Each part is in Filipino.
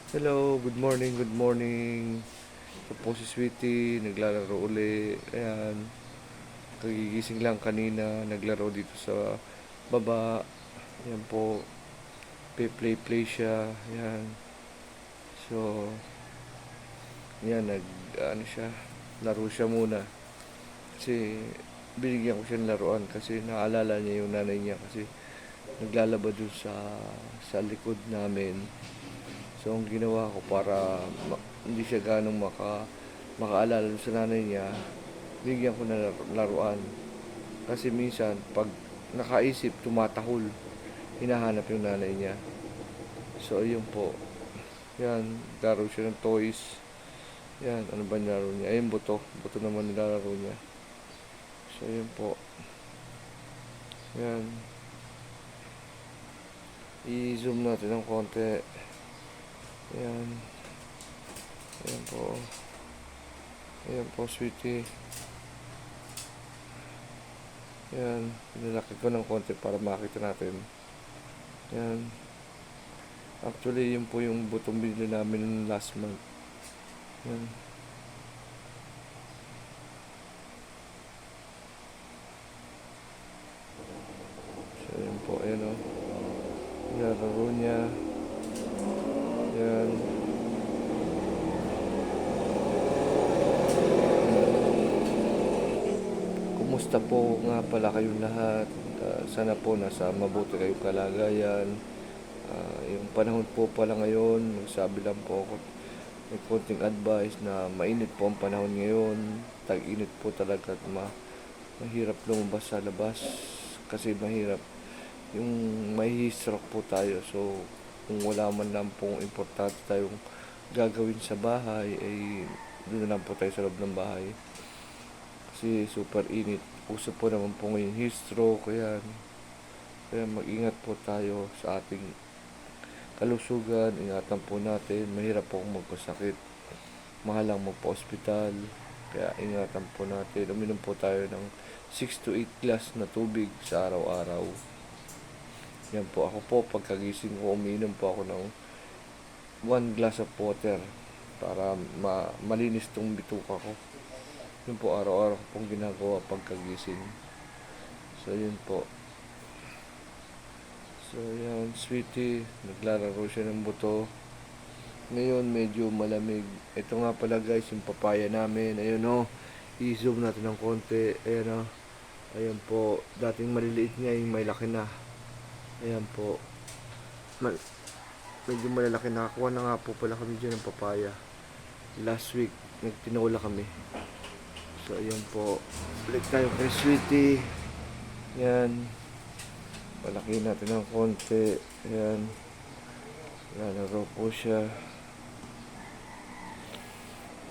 Hello, good morning, good morning. Ito po si Sweetie, naglalaro uli. Ayan, kagigising lang kanina, naglaro dito sa baba. Ayan po, play siya. Ayan, so, ayan, ano siya, laro siya muna. Kasi, binigyan ko siya ng laruan kasi naalala niya yung nanay niya kasi naglalaba dun sa likod namin. So, ang ginawa ko para hindi siya ganong makaalala sa nanay niya, bigyan ko na laruan. Kasi minsan, pag nakaisip, tumatahol, hinahanap yung nanay niya. So, ayun po. Yan, laro siya ng toys. Yan, ano ba nilaro niya? Ayun, buto. Buto naman nilalaro niya. So, ayun po. Yan. I-zoom natin ng konti. Yan. Ayan po. Ayan po, sweetie. Yan. Nilaki ko ng konti para makita natin. Yan. Actually, yun po yung butong binili namin last month. Yan. So, yun po. Ayan o. Nilalaro niya. Yan. Kumusta po nga pala kayong lahat? Sana po nasa mabuti kayong kalagayan. Yung panahon po pala ngayon, magsabi lang po ako, may konting advice na mainit po ang panahon ngayon. Tag-init po talaga at mahirap lumabas sa labas kasi mahirap yung may stroke po tayo. So, kung wala man lang pong importante tayong gagawin sa bahay, ay doon na lang po tayo sa loob ng bahay. Kasi super init. Uso po naman po ngayon heat stroke. Kaya mag-ingat po tayo sa ating kalusugan. Ingatan po natin. Mahirap po kung magkasakit. Mahal lang magpa-hospital. Kaya ingatan po natin. Uminom po tayo ng 6 to 8 glass na tubig sa araw-araw. Yan po. Ako po, pagkagising ko, uminom po ako ng 1 glass of water para malinis tong bituka ko. Yun po, araw-araw ko pong ginagawa pagkagising. So, yun po. So, yan, sweetie. Naglalaro siya ng buto. Ngayon, medyo malamig. Ito nga pala guys, yung papaya namin. Ayun o. I-zoom natin ng konti. Ayan o. Ayan po. Dating maliliit nga, yung may laki na. Ayan po. Medyo malalaki. Nakakuha na nga po pala kami dyan ng papaya. Last week, nagtinola kami. So, ayan po. Balik tayo kay sweetie. Yan. Palaki natin ng konti. Ayan. Lalaro po siya.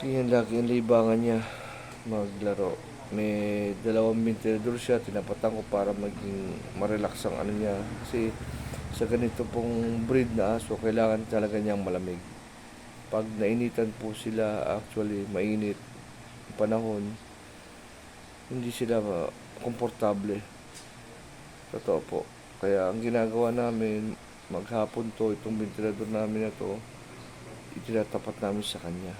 Tingnan lagi ang libangan niya maglaro. May dalawang ventilador siya. Tinapatan ko para maging marelax ang ano niya. Kasi sa ganito pong breed na aso, kailangan talaga niyang malamig. Pag nainitan po sila, actually mainit ang panahon, hindi sila komportable. Totoo po. Kaya ang ginagawa namin, maghapon to, itong ventilador namin na to, itinatapat namin sa kanya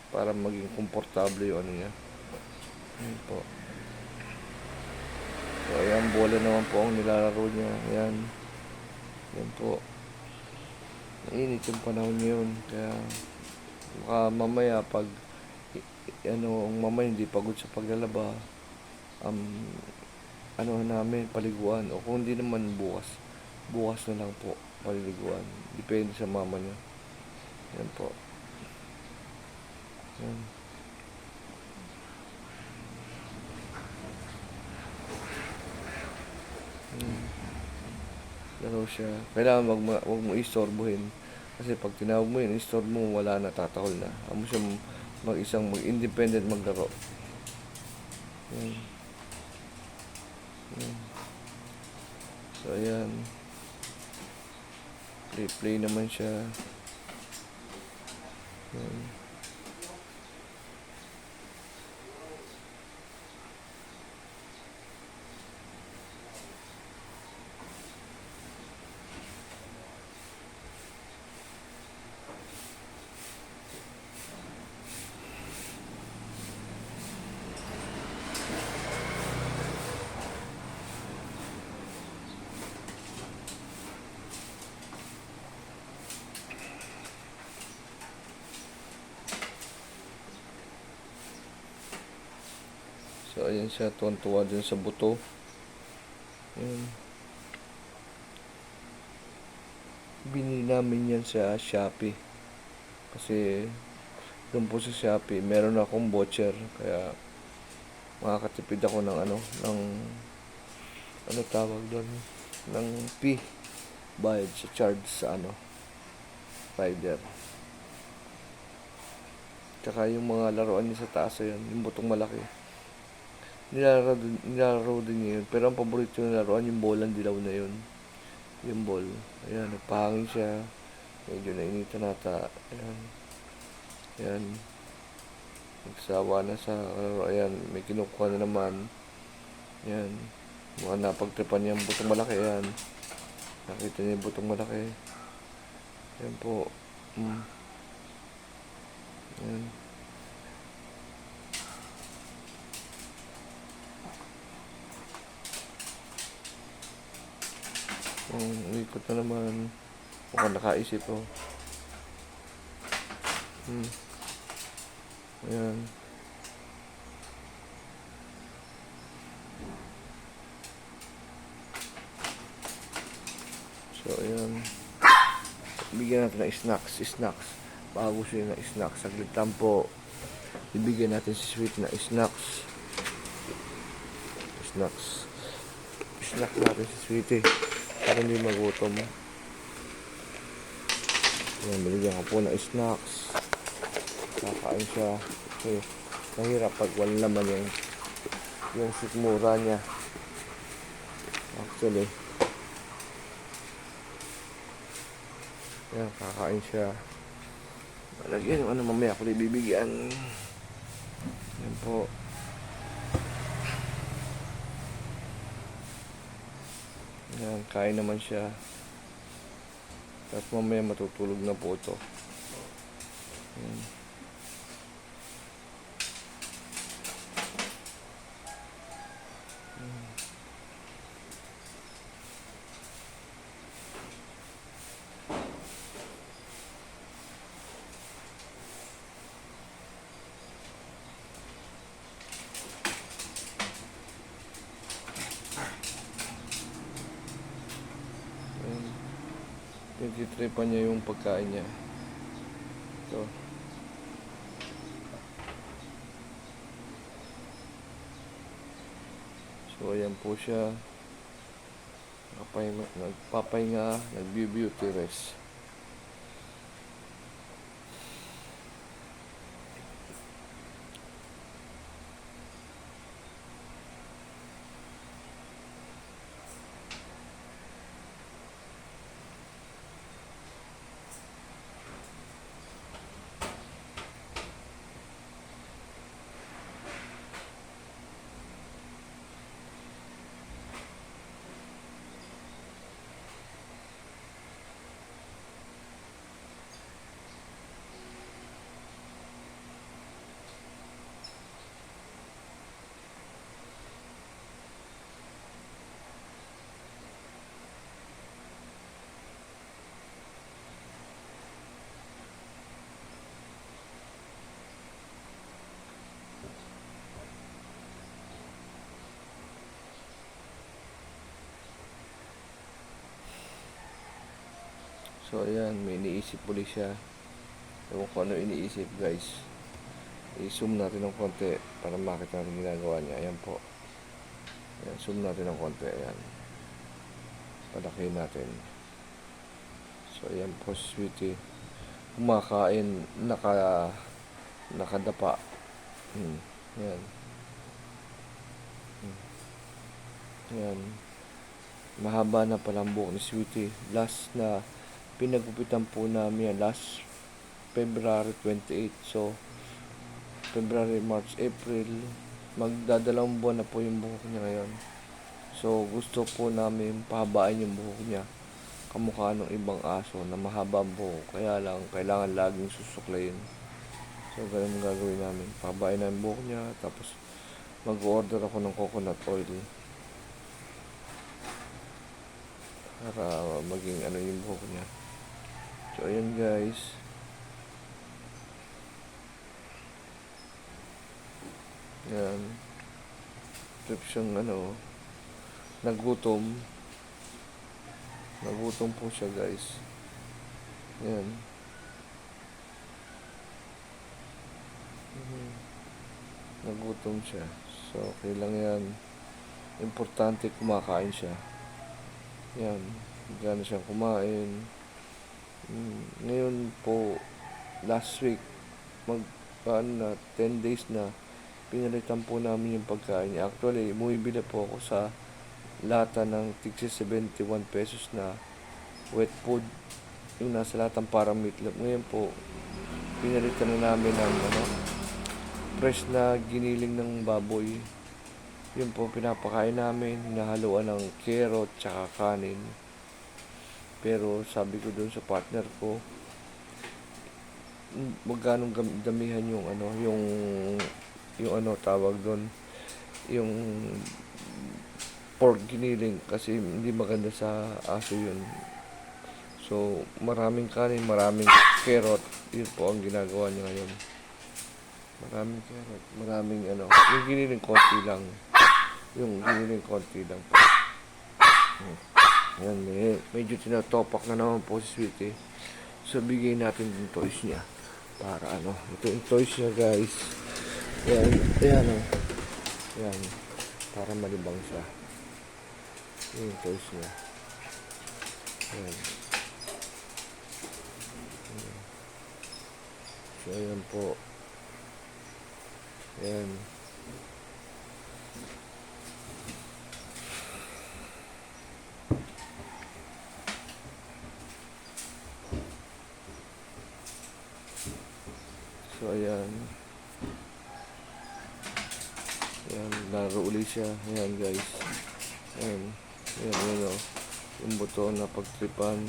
para maging komportable yung ano niya. Ayan po. So, ayan, bola naman po ang nilalaro niya. Ayan. Ayan po. Mainit yung panahon ngayon. Kaya, baka mamaya pag, mamaya hindi pagod sa paglalaba, ano namin, paliguan. O kung hindi naman bukas na lang po, paliguan. Depende sa mama niya. Yan po. Yan. Laro siya. Kailangan wag mo istorbohin. Kasi pag tinawag mo yun, istorbo mo, wala na, tatahol na. Amo siya mag-independent maglaro. Yan. Yan. So, ayan. Play naman siya. Yan. So, ayan siya, tuwan-tuwa dun sa buto. Ayan. Binili namin yan sa Shopee. Kasi, doon po sa Shopee, meron akong voucher. Kaya, makakatipid ako ng ano tawag doon? Ng fee. Bayad sa charge sa rider. Tsaka yung mga laruan niya sa taas, ayan, yung butong malaki. Nilalaro din niya yun. Pero ang paborito yung laruan, yung bolang dilaw na yun. Yung ball. Ayan, nagpahangin siya. Medyo nainitan nata. Ayan. Ayan. Nagsawa na sa laro. Ayan, may kinukuha na naman. Ayan. Mga napagtripan niya yung butong malaki. Ayan. Nakita niya yung butong malaki. Ayan po. Ayan. Ikot na naman. Mukhang nakaisip oh. Ayan. So, ayan. Bigyan natin ng snacks. Bago siya ng snacks. Saglit lang po. Ibigyan natin si Sweet na snacks. Snack natin si Sweetie. Para hindi magutom. Ayan, binigyan ko po ng snacks. Kakain siya. Okay. Mahirap pag wala naman yung sikmura niya. Actually. Ayan, kakain siya. Malagyan yung mamaya ko bibigyan. Ayan po. Ayan, kain naman siya. Tapos mamaya matutulog na po ito. Ayan. Nagtitripan niya yung pagkain niya. Ito. So, ayan po siya. Nagpapahinga, nagbe-beauty rest. So, ayan, may iniisip ulit siya. Ewan ko ano iniisip, guys. I-zoom natin ng konti para makita natin ginagawa niya. Ayan po. Ayan, zoom natin ng konti. Ayan. Palakihin natin. So, ayan po, Sweetie. Kumakain, nakadapa. Ayan. Ayan. Mahaba na pala ang buhok ni Sweetie. Last na pinagupitan po namin yan last February 28. So, February, March, April, magdadalawang buwan na po yung buhok niya ngayon. So, gusto po namin pahabain yung buhok niya. Kamukha ng ibang aso na mahaba ang buhok. Kaya lang, kailangan laging susuklayin. So, ganun gagawin namin. Pahabain na yung buhok niya. Tapos, mag-order ako ng coconut oil. Para maging yung buhok niya. So, ayan guys. Ayan. trip siyang nagutom. Nagutom po siya, guys. Yan. Nagutom siya. So, okay lang yan. Importante kumakain siya. Yan. Gano'n siyang kumain. Ngayon po, last week, 10 days na, pinalitan po namin yung pagkain niya. Actually, bumibili po ako sa lata ng tigsi 71 pesos na wet food. Yung nasa latang parang meatloaf. Ngayon po, pinalitan na namin ng fresh na giniling ng baboy. Yun po, pinapakain namin, hinahaluan ng carrot tsaka kanin. Pero sabi ko doon sa partner ko, wag ganong damihan yung tawag doon, yung pork giniling, kasi hindi maganda sa aso yun. So, maraming kanin, maraming carrot, yun po ang ginagawa niya ngayon. Maraming carrot, maraming yung giniling konti lang. Yung giniling konti lang po. Yan, medyo tinatopak na naman po si Sweetie. So, bigay natin yung toys niya. Para ito yung toys niya, guys. Yan. Yan. Para malibang siya. Yan yung toys niya. Yan. So, ayan po. Yan. So, ayan. Ayan, laro ulit siya. Ayan, guys. Ayan. Ayan. Yung buto na pagtripan.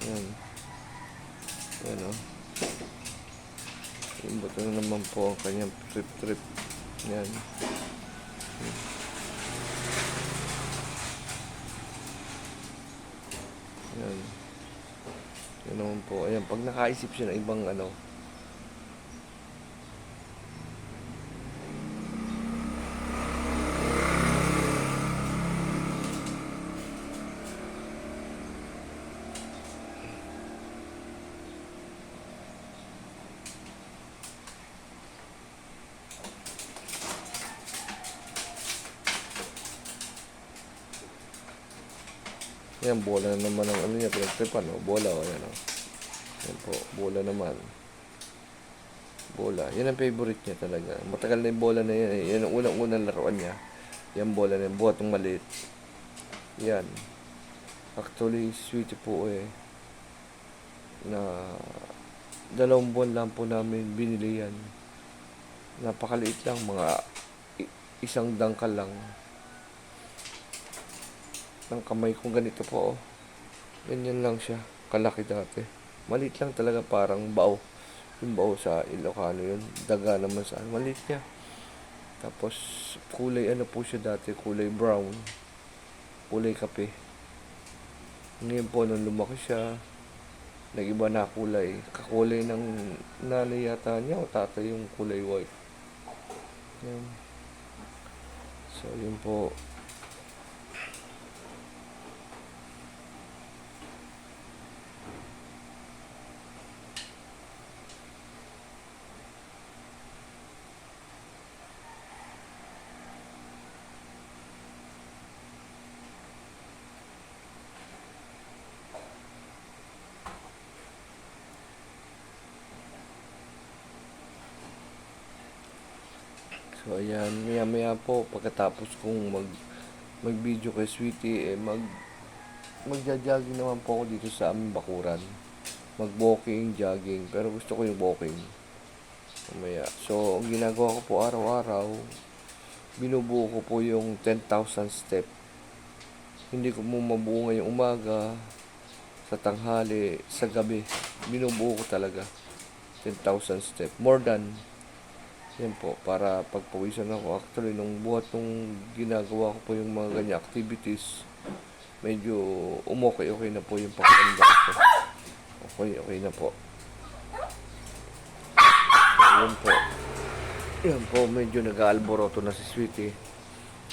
Ayan. Ayan, yung buto na naman po ang kanyang trip. Ayan. Ayan. Yan naman po. Ayan, pag nakaisip siya ng ibang yan, bola na naman ang niya, pinagtripan, bola, ayan, yan po, bola naman. Bola, yan ang favorite niya talaga. Matagal na yung bola na yan, yan ang unang laruan niya. Yan bola na yan, buhat ng maliit. Yan. Actually, Sweetie po na 2 buwan lang po namin binili yan. Napakaliit lang, mga isang dangkal lang ng kamay kong ganito po. Ganyan lang siya, kalaki dati. Maliit lang talaga, parang bao. Yung bao sa Ilocano yun, daga naman sa maliit niya. Tapos kulay po siya dati, kulay brown, kulay kape. Ngayon po nung lumaki siya, nag-iba na kulay, kakulay ng nanay yata niya o tatay, yung kulay white. Yan. So yun po. So ayan, maya po pagkatapos kong mag-video kay Sweetie, magja-jogging naman po ako dito sa aming bakuran. Mag-walking, jogging, pero gusto ko yung walking. Mamaya. So, ang ginagawa ko po araw-araw, binubuo ko po yung 10,000 step. Hindi ko mo mabuo ngayong umaga, sa tanghali, sa gabi. Binubuo ko talaga 10,000 step. More than. Yan po, para pagpawisan ako. Actually, nung buhat nung ginagawa ko po yung mga ganyan activities, medyo okay na po yung pakiramdam ko. Okay na po. So, yun po. Yan po, medyo nag-aalboroto na si Sweetie.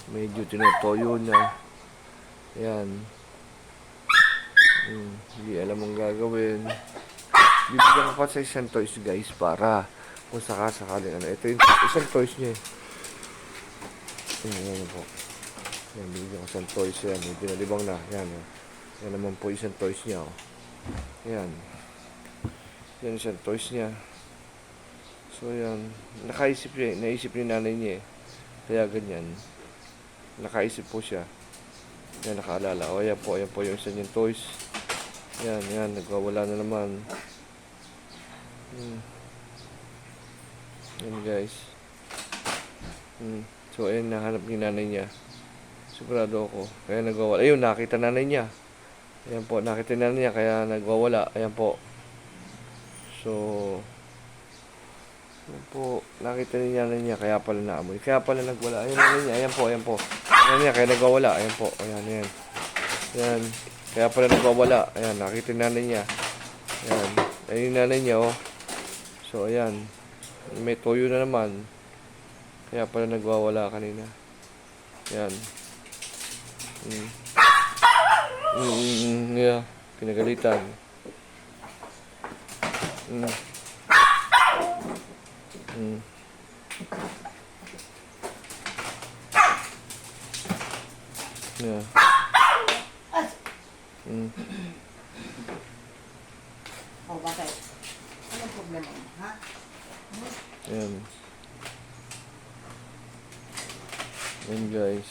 Medyo tinotoyo na. Yan. Hindi alam ang gagawin. Bibigyan ko pa sa isang toys guys para kung sakasakaling ano. Ito yung isang toys niya eh. Yan po. Yan, bibigyan ko isang toys yan. Yung dinalibang na. Yan. Yan naman po isang toys niya. Oh. Yan. Yan isang toys niya. So yan. Naisip ni nanay niya eh. Kaya ganyan. Nakaisip po siya. Yan, nakaalala. O, ayan po yung isa niyang toys. Yan, nagwawala na naman. Yan guys. So, ayan, nahanap ni nanay niya. Sigurado ako. Kaya nagwawala. Ayun, nakita nanay niya. Ayan po, nakita nanay niya, kaya nagwawala. Ayan po. So, ayan po, nakita ni nanay niya, kaya pala naamoy. Kaya pala nagwala. Ayan, nanay niya, ayan po. Ayan niya, kaya nagwawala. Ayan po, ayan. Ayan. Kaya pala nagwawala. Ayan, nakita ni nanay niya. Ayan. Ayan yung nanay niya, oh. So, ayan. May toyo na naman. Kaya pala nagwawala kanina. Ayan. Yeah. Pinagalitan. Yeah. Oh, bakit? Anong problema mo, ha? Ayan. Ayan guys.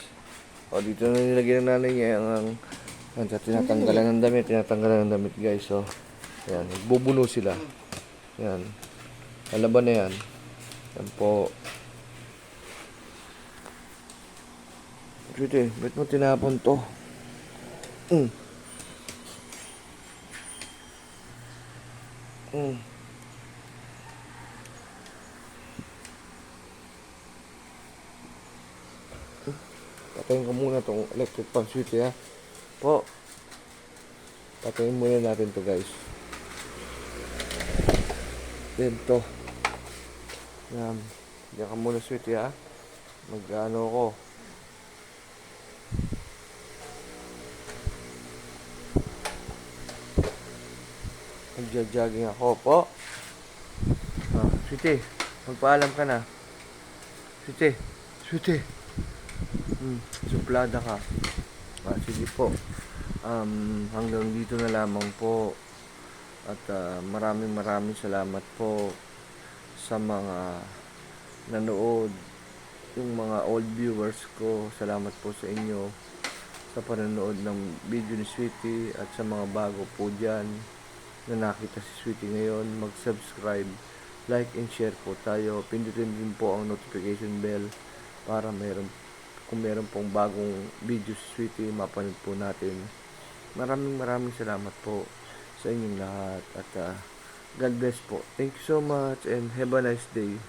O, dito na nilagyan ng nanay niya ang tinatanggalan ng damit guys. So, ayan. Nagbubuno sila. Ayan. Lalaban na yan. Ayan po. Sweetie, ba't mo tinapon to? Patayin ko muna tong electric fan switch ha. Po. Patayin muna natin to guys. Then to. Yan. Diyan ka muna switch ha. Mag-ano ko. Nagja-jogging ako po. Sweetie, magpaalam ka na. Sweetie. Suplada ka. Sige po. Hanggang dito na lamang po. At maraming salamat po sa mga nanood. Yung mga old viewers ko, salamat po sa inyo sa panonood ng video ni Sweetie, at sa mga bago po dyan na nakita si Sweetie ngayon, mag-subscribe, like and share po tayo. Pindutin din po ang notification bell para kung meron pong bagong video si Sweetie, mapanood po natin. Maraming salamat po sa inyong lahat, at God bless po. Thank you so much and have a nice day.